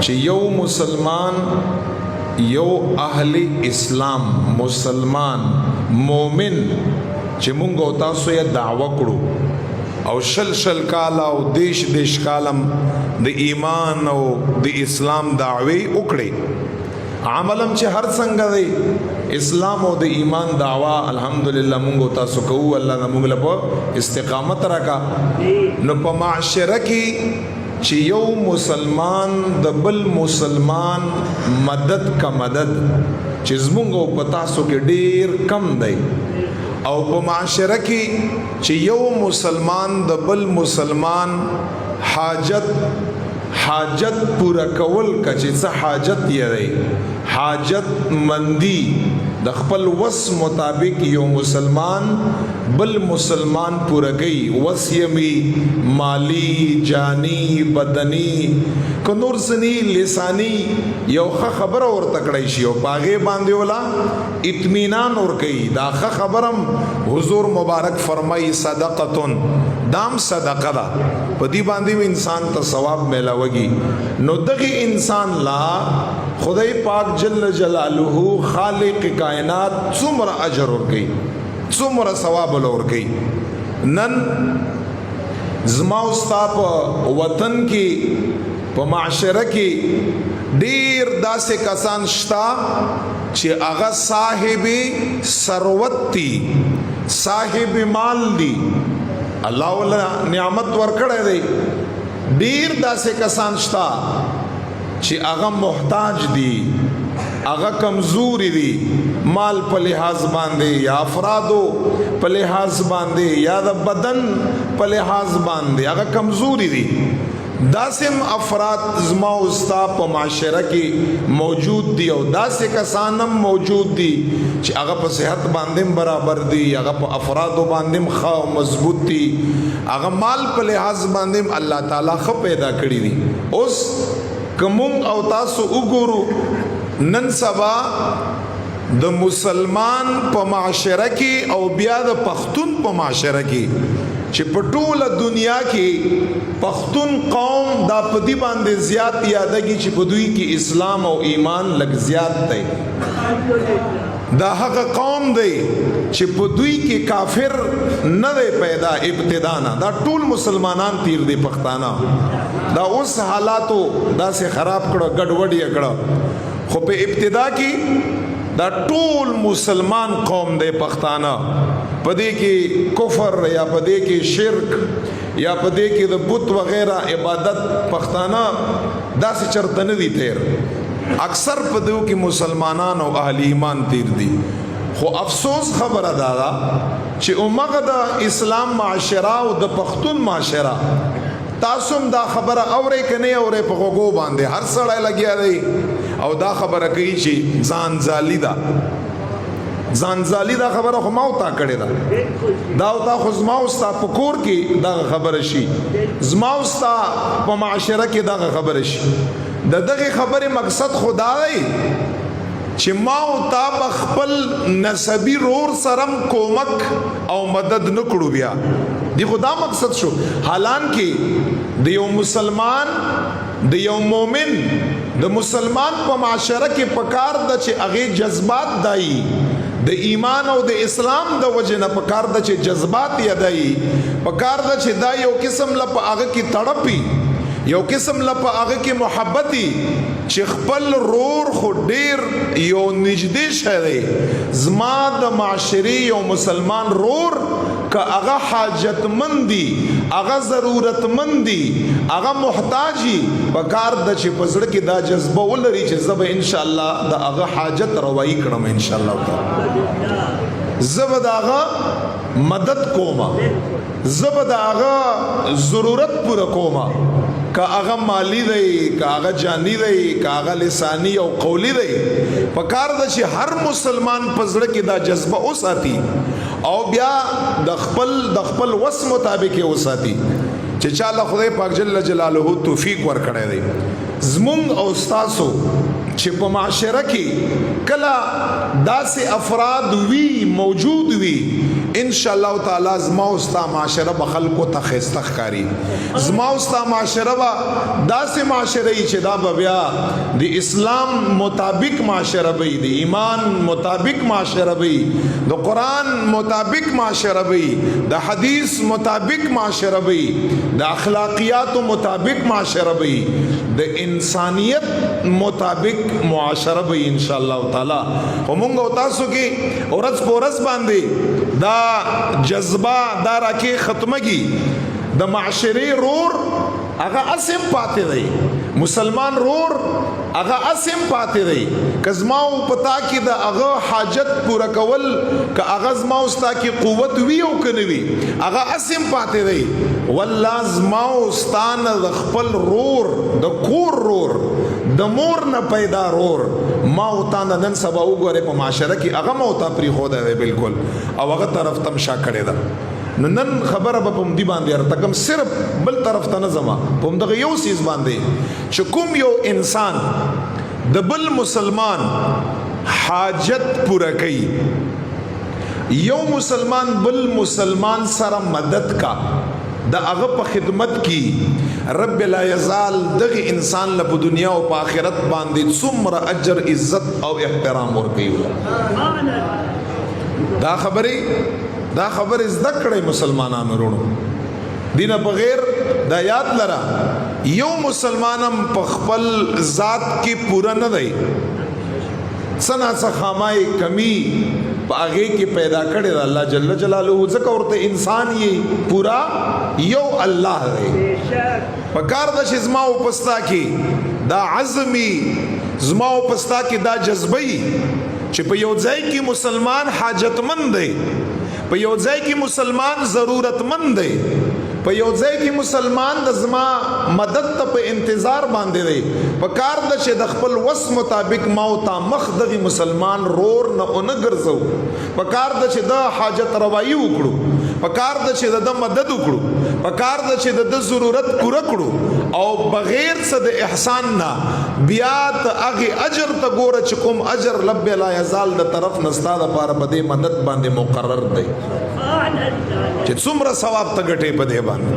چې یو مسلمان یو اهل اسلام مسلمان مومن چې مونږ او تاسو یې دعوه کړو او شل کاله او دیش کالم د ایمان او د اسلام دعوی وکړي عملم چې هر څنګه دی اسلام او د ایمان دعوا الحمدلله مونږ او تاسو کوو الله موږ له استقامت راکا نو په معاشره کې چې یو مسلمان د بل مسلمان مدد کا مدد چې زمونږ او په تاسو کې ډیر کم دی او په معاشره کې چې یو مسلمان د بل مسلمان حاجت پورا کول کچې څه حاجت یې دی حاجت مندی د خپل وس مطابق یو مسلمان بل مسلمان پورا گئی وسیمی مالی جانی بدنی کو نور سنی لسانی یو خبر اور تکړی شي او باغې باندې ولا اطمینان اور کوي دا خبرم حضور مبارک فرمای صدقتون دام صدقه دا په دې باندې انسان ته ثواب ملاوي نو دغه انسان لا خدای پاک جل جلاله خالق کائنات څومره اجر ورکړي څومره ثواب ورکړي نن زما استا په وطن کې په معاشره کې ډیر داسې کسان شتا چې هغه صاحب ثروت دي صاحب مال دي الله ولا نعمت ورکړی دی ډیر داسې کسان شتا چې هغه محتاج دي هغه کمزوري دي مال په لحاظ باندې یا افرادو په لحاظ باندې یا د بدن په لحاظ باندې هغه کمزوري دي داسم افراد زما استا په معاشره کې موجود دي او داسې کسانم موجود دي چې هغه په صحت باندې برابر دي هغه په افرادو باندې خو مضبوط دي هغه مال په لحاظ باندې الله تعالی خو پیدا کړی دي اوس کوم او تاسو وګورو نن سبا د مسلمان په معاشره کې او بیا د پښتون په معاشره کې چې په ټوله دنیا کې پښتون قوم دا په دې باندې زیات یادګي چې په دوی کې اسلام او ایمان لږ زیات دی دا هغه قوم دی چې په دوی کې کافر نه دی پیدا ابتدا نه دا ټول مسلمانان تیر دي پښتانه دا اوس حالاتو دا سه خراب کړه ګډوډي کړه خو په ابتدا کې دا ټول مسلمان قوم دی پښتانه پدې کې کفر یا پدې کې شرک یا پدې کې د بت وغیرہ عبادت پښتانه داسې چرته نه دي تیر اکثر پدې کې مسلمانان او اهل ایمان تیر دي خو افسوس خبره ده چې اومغه د اسلام معاشره او د پښتون معاشره تاسو دا خبره اورې کنه اورې په غوګو باندې هر سړی لګیا دی او دا خبره کوي چې ځان زالی دا خبره خو ما او تا کړی دا او تا خو زما او ستا په کور کې دا خبره شي زما او ستا په معاشره کې دا خبره شي دغه خبره مقصد خدا دی چې ما او تا خپل نسبی رور سرم کومک او مدد نکړو بیا دی خدا مقصد شو حالان کې د یو مسلمان د یو مومن د مسلمان په معاشره کې پکار د چې هغه جذبات دای د ایمان او د اسلام د وجه نه پکار د چې جذبات یادای پکار د چې دا یو قسم ل په هغه کې تړپی یو قسم ل په هغه کې محبتي چې خپل رور خو ډیر یو نږدې شری زما د معاشري یو مسلمان رور که هغه حاجتمندي هغه ضرورتمندي هغه محتاجي پکار د چې پزړه کې دا جذبه ولري چې زب ان شاء الله د هغه حاجت روايي کړم ان شاء الله زب داغه مدد کوما زب داغه ضرورت پوره کوما که هغه مالی دی که هغه جانی دی که هغه لسانی او قولی دی پکار د چې هر مسلمان پزړه کې دا جذبه اوساتي او بیا د خپل وس مطابق اوساتي چې چاله خدای پاک جل جلاله توفیق ورکړي دی زمونږ او تاسو چې په معاشره کې کله داسې افراد وی موجود وي ان شاء الله تعالی زما او ستا معاشره به خلکو ته ښایسته ښکاري زما او ستا معاشره به داسې معاشره وي چې دا به بیا د اسلام مطابق معاشره وي د ایمان مطابق معاشره وي د قرآن مطابق معاشره وي د حدیث مطابق معاشره وي د اخلاقیات مطابق معاشره وي د انسانیت مطابق معاشره وي ان شاء الله تعالی همغه تاسو کې اورز پورز باندې دا جذبه دا راکې ختمږي د معاشري رور هغه اسم پاتې دی مسلمان رور هغه اسم پاتې دی کزما او پتا کې د هغه حاجت پورا کول ک هغه زما او ستا کې قوت وی او کنه وی هغه اسم پاتې دی والله زما او ستانه د خپل رور د کور رور د مور نه پیدا رور ما او تا نن سبا وګوره په معاشره کې هغه مو ته پری خو دی بالکل او هغه طرف تم شا کړی دا نن خبره به پم دی باندې ارتکم صرف بل طرف ته نه زما پم دغه یو سیز باندې چې کوم یو انسان د بل مسلمان حاجت پوره کوي یو مسلمان بل مسلمان سره مدد کا د هغه په خدمت کې رب لا یزال دغه انسان له په دنیا او په آخرت باندې څومره اجر عزت او احترام ورکوي دا خبره زده کړئ مسلمانانو ورونو دینه بغیر دا یاد لرا یو مسلمانم په خپل ذات کې پورا نه دی سنا څخامای کمی باغه کې پیدا کړی د الله جل جلاله ځکه ورته انسان یې پورا یو الله دی په کار د شزما او پستا کې دا عزمي زما او پستا کې دا جذبي چې په یو ځای کې مسلمان حاجتمند دی په یو ځای کې مسلمان ضرورتمند دی په یو ځای کې مسلمان د زما مدد ته په انتظار باندې دی په کار د چې د خپل وس مطابق ما او تا مخ دغه مسلمان رور نه ګرځو په کار د چې د حاجت روایی وکړو په کار د چې د مدد وکړو په کار د چې د ضرورت پوره کړو او بغیر څه د احسان نه بیا ته هغه اجر ته ګوره چې کوم اجر لب لا یزال د طرف نستا د پاره په دې مدد باندې مقرر دی چې څومره ثواب ته ګټې په دې باندې